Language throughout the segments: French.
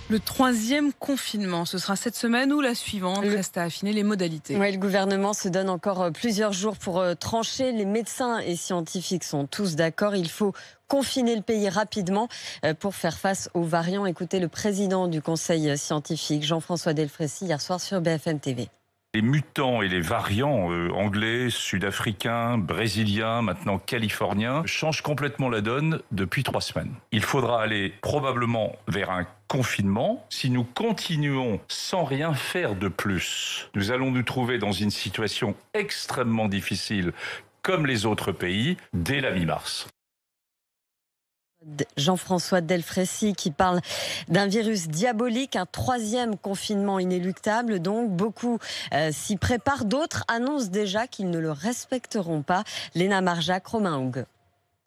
Le troisième confinement, ce sera cette semaine ou la suivante? Reste à affiner les modalités. Oui, le gouvernement se donne encore plusieurs jours pour trancher. Les médecins et scientifiques sont tous d'accord. Il faut confiner le pays rapidement pour faire face aux variants. Écoutez le président du conseil scientifique, Jean-François Delfraissy, hier soir sur BFM TV. Les mutants et les variants anglais, sud-africains, brésiliens, maintenant californiens, changent complètement la donne depuis 3 semaines. Il faudra aller probablement vers un confinement. Si nous continuons sans rien faire de plus, nous allons nous trouver dans une situation extrêmement difficile, comme les autres pays, dès la mi-mars. Jean-François Delfraissy qui parle d'un virus diabolique, un troisième confinement inéluctable. Donc beaucoup s'y préparent, d'autres annoncent déjà qu'ils ne le respecteront pas. Léna Marjac, Romain Hougue.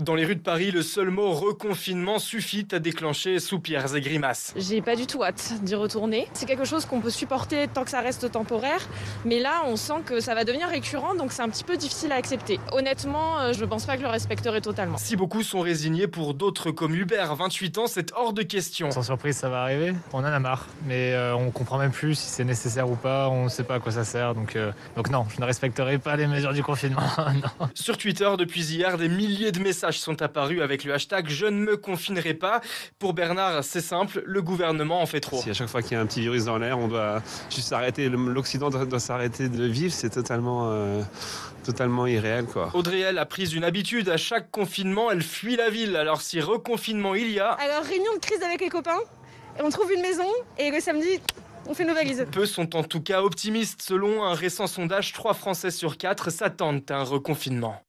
Dans les rues de Paris, le seul mot reconfinement suffit à déclencher soupirs et grimaces. J'ai pas du tout hâte d'y retourner. C'est quelque chose qu'on peut supporter tant que ça reste temporaire. Mais là, on sent que ça va devenir récurrent, donc c'est un petit peu difficile à accepter. Honnêtement, je ne pense pas que je le respecterai totalement. Si beaucoup sont résignés, pour d'autres comme Hubert, 28 ans, c'est hors de question. Sans surprise, ça va arriver. On en a marre. Mais on comprend même plus si c'est nécessaire ou pas. On ne sait pas à quoi ça sert. Donc non, je ne respecterai pas les mesures du confinement. Non. Sur Twitter, depuis hier, des milliers de messages sont apparus avec le hashtag « Je ne me confinerai pas ». Pour Bernard, c'est simple, le gouvernement en fait trop. Si à chaque fois qu'il y a un petit virus dans l'air, on doit juste s'arrêter, l'Occident doit s'arrêter de vivre, c'est totalement irréel, quoi. Audrey a pris une habitude, à chaque confinement, elle fuit la ville. Alors si reconfinement il y a... Alors réunion de crise avec les copains, on trouve une maison et le samedi... on fait nos valises. Peu sont en tout cas optimistes. Selon un récent sondage, 3 Français sur 4 s'attendent à un reconfinement.